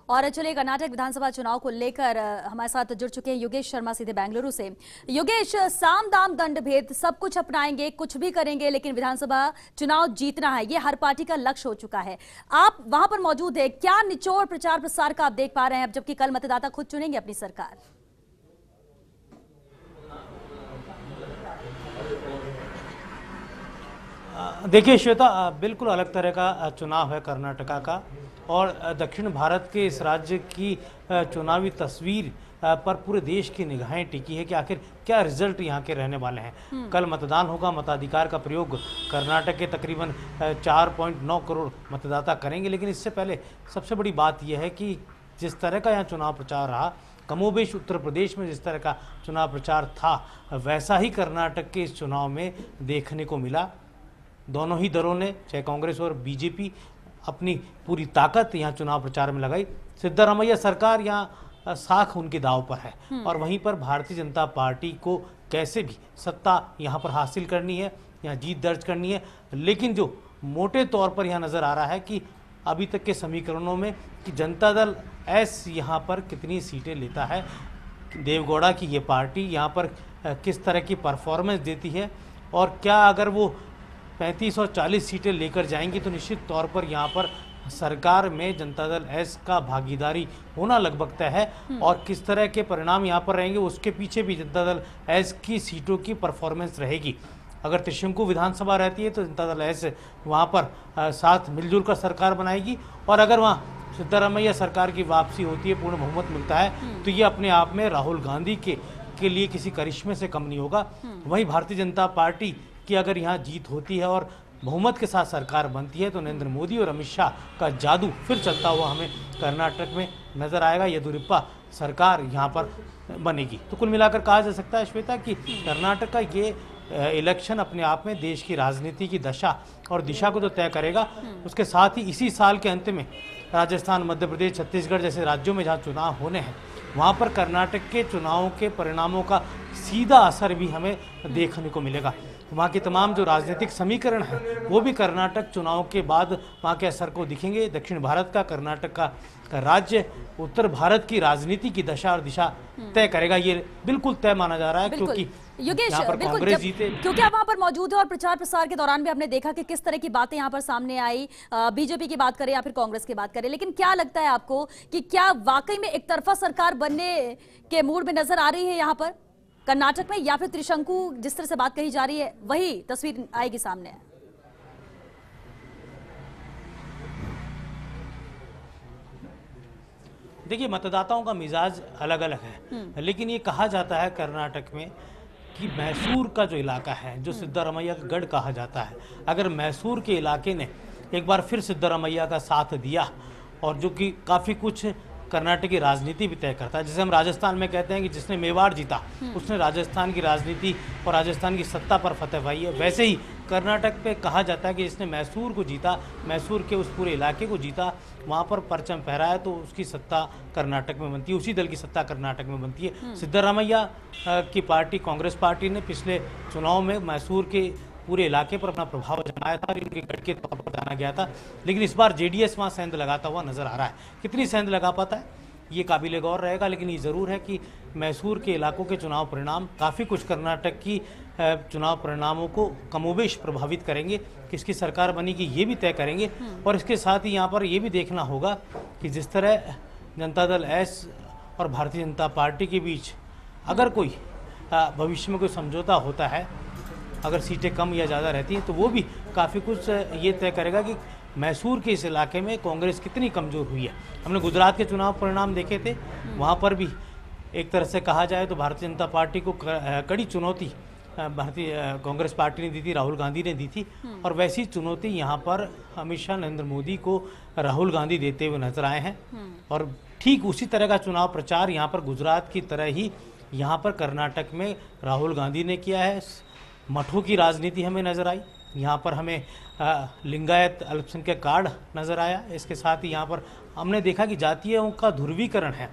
और चलिए कर्नाटक विधानसभा चुनाव को लेकर हमारे साथ जुड़ चुके हैं योगेश शर्मा सीधे बेंगलुरु से। योगेश, साम दाम दंड भेद सब कुछ अपनाएंगे, कुछ भी करेंगे, लेकिन विधानसभा चुनाव जीतना है, ये हर पार्टी का लक्ष्य हो चुका है। आप वहां पर मौजूद है, क्या निचोड़ प्रचार प्रसार का आप देख पा रहे हैं अब जबकि कल मतदाता खुद चुनेंगे अपनी सरकार? देखिए श्वेता, बिल्कुल अलग तरह का चुनाव है कर्नाटका का, और दक्षिण भारत के इस राज्य की चुनावी तस्वीर पर पूरे देश की निगाहें टिकी है कि आखिर क्या रिजल्ट यहाँ के रहने वाले हैं। कल मतदान होगा, मताधिकार का प्रयोग कर्नाटक के तकरीबन 4.9 करोड़ मतदाता करेंगे। लेकिन इससे पहले सबसे बड़ी बात यह है कि जिस तरह का यहाँ चुनाव प्रचार रहा, कमोबेश उत्तर प्रदेश में जिस तरह का चुनाव प्रचार था, वैसा ही कर्नाटक के इस चुनाव में देखने को मिला। दोनों ही दलों ने, चाहे कांग्रेस और बीजेपी, अपनी पूरी ताकत यहाँ चुनाव प्रचार में लगाई। सिद्धरामैया सरकार यहाँ साख उनके दाव पर है, और वहीं पर भारतीय जनता पार्टी को कैसे भी सत्ता यहाँ पर हासिल करनी है, यहाँ जीत दर्ज करनी है। लेकिन जो मोटे तौर पर यहाँ नज़र आ रहा है कि अभी तक के समीकरणों में कि जनता दल एस यहाँ पर कितनी सीटें लेता है, देवगौड़ा की ये पार्टी यहाँ पर किस तरह की परफॉर्मेंस देती है, और क्या अगर वो 35 और 40 सीटें लेकर जाएंगी तो निश्चित तौर पर यहाँ पर सरकार में जनता दल एस का भागीदारी होना लगभग तय है। और किस तरह के परिणाम यहाँ पर रहेंगे, उसके पीछे भी जनता दल एस की सीटों की परफॉर्मेंस रहेगी। अगर त्रिशंकु विधानसभा रहती है तो जनता दल एस वहाँ पर साथ मिलजुल कर सरकार बनाएगी, और अगर वहाँ सिद्धरामैया सरकार की वापसी होती है, पूर्ण बहुमत मिलता है, तो ये अपने आप में राहुल गांधी के लिए किसी करिश्मे से कम नहीं होगा। वहीं भारतीय जनता पार्टी कि अगर यहाँ जीत होती है और बहुमत के साथ सरकार बनती है तो नरेंद्र मोदी और अमित शाह का जादू फिर चलता हुआ हमें कर्नाटक में नजर आएगा। येदियुरप्पा सरकार यहाँ पर बनेगी। तो कुल मिलाकर कहा जा सकता है श्वेता कि कर्नाटक का ये इलेक्शन अपने आप में देश की राजनीति की दशा और दिशा को तो तय करेगा, उसके साथ ही इसी साल के अंत में राजस्थान, मध्य प्रदेश, छत्तीसगढ़ जैसे राज्यों में जहाँ चुनाव होने हैं, वहाँ पर कर्नाटक के चुनावों के परिणामों का सीधा असर भी हमें देखने को मिलेगा। वहाँ के तमाम जो राजनीतिक समीकरण हैं वो भी कर्नाटक चुनाव के बाद वहाँ के असर को दिखेंगे। दक्षिण भारत का कर्नाटक का राज्य उत्तर भारत की राजनीति की दशा और दिशा तय करेगा, ये बिल्कुल तय माना जा रहा है। क्योंकि योगेश, यहाँ पर कांग्रेस जीते, क्योंकि आप वहाँ पर मौजूद है और प्रचार प्रसार के दौरान भी हमने देखा कि किस तरह की बातें यहाँ पर सामने आई, बीजेपी की बात करें या फिर कांग्रेस की बात करें। लेकिन क्या लगता है आपको कि क्या वाकई में एक तरफा सरकार बनने के मूड में नजर आ रही है यहाँ पर कर्नाटक में, या फिर त्रिशंकु जिस तरह से बात कही जा रही है वही तस्वीर आएगी सामने? देखिए, मतदाताओं का मिजाज अलग अलग है, लेकिन ये कहा जाता है कर्नाटक में कि मैसूर का जो इलाका है, जो सिद्धरामैया का गढ़ कहा जाता है, अगर मैसूर के इलाके ने एक बार फिर सिद्धरामैया का साथ दिया, और जो कि काफ़ी कुछ कर्नाटक की राजनीति भी तय करता है। जैसे हम राजस्थान में कहते हैं कि जिसने मेवाड़ जीता उसने राजस्थान की राजनीति और राजस्थान की सत्ता पर फतह पाई है, वैसे ही कर्नाटक पे कहा जाता है कि जिसने मैसूर को जीता, मैसूर के उस पूरे इलाके को जीता, वहाँ पर परचम फहराया, तो उसकी सत्ता कर्नाटक में बनती है, उसी दल की सत्ता कर्नाटक में बनती है। सिद्धरामैया की पार्टी कांग्रेस पार्टी ने पिछले चुनाव में मैसूर के पूरे इलाके पर अपना प्रभाव जमाया था और इनके गढ़ के तौर पर जाना गया था। लेकिन इस बार जेडीएस वहाँ सेंध लगाता हुआ नजर आ रहा है। कितनी सेंध लगा पाता है ये काबिल गौर रहेगा, लेकिन ये ज़रूर है कि मैसूर के इलाकों के चुनाव परिणाम काफ़ी कुछ कर्नाटक की चुनाव परिणामों को कमोबेश प्रभावित करेंगे। किसकी सरकार बनेगी ये भी तय करेंगे। और इसके साथ ही यहाँ पर ये भी देखना होगा कि जिस तरह जनता दल एस और भारतीय जनता पार्टी के बीच अगर कोई भविष्य में कोई समझौता होता है, अगर सीटें कम या ज़्यादा रहती हैं, तो वो भी काफ़ी कुछ ये तय करेगा कि मैसूर के इस इलाके में कांग्रेस कितनी कमज़ोर हुई है। हमने गुजरात के चुनाव परिणाम देखे थे, वहाँ पर भी एक तरह से कहा जाए तो भारतीय जनता पार्टी को कड़ी चुनौती भारतीय कांग्रेस पार्टी ने दी थी, राहुल गांधी ने दी थी, और वैसी चुनौती यहाँ पर अमित शाह, नरेंद्र मोदी को राहुल गांधी देते हुए नजर आए हैं। और ठीक उसी तरह का चुनाव प्रचार यहाँ पर गुजरात की तरह ही यहाँ पर कर्नाटक में राहुल गांधी ने किया है। मठों की राजनीति हमें नजर आई, यहाँ पर हमें लिंगायत अल्पसंख्यक कार्ड नजर आया। इसके साथ ही यहाँ पर हमने देखा कि जातीयों का ध्रुवीकरण है,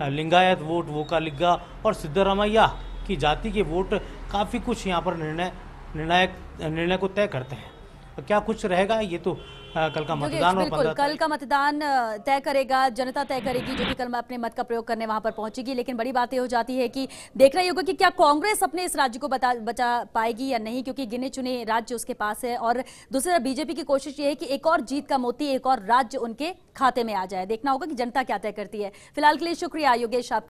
लिंगायत वोट, वोकालिगा और सिद्धरामैया की जाति के वोट काफ़ी कुछ यहाँ पर निर्णय को तय करते हैं। तो क्या कुछ रहेगा ये तो कल का योगेश, मतदान और बिल्कुल 15 कल का मतदान तय करेगा, जनता तय करेगी जो कि कल अपने मत का प्रयोग करने वहां पर पहुंचेगी। लेकिन बड़ी बात ये हो जाती है कि देखना ही होगा कि क्या कांग्रेस अपने इस राज्य को बचा पाएगी या नहीं, क्योंकि गिने चुने राज्य उसके पास है। और दूसरी तरफ बीजेपी की कोशिश ये है कि एक और जीत का मोती, एक और राज्य उनके खाते में आ जाए। देखना होगा कि जनता क्या तय करती है। फिलहाल के लिए शुक्रिया योगेश।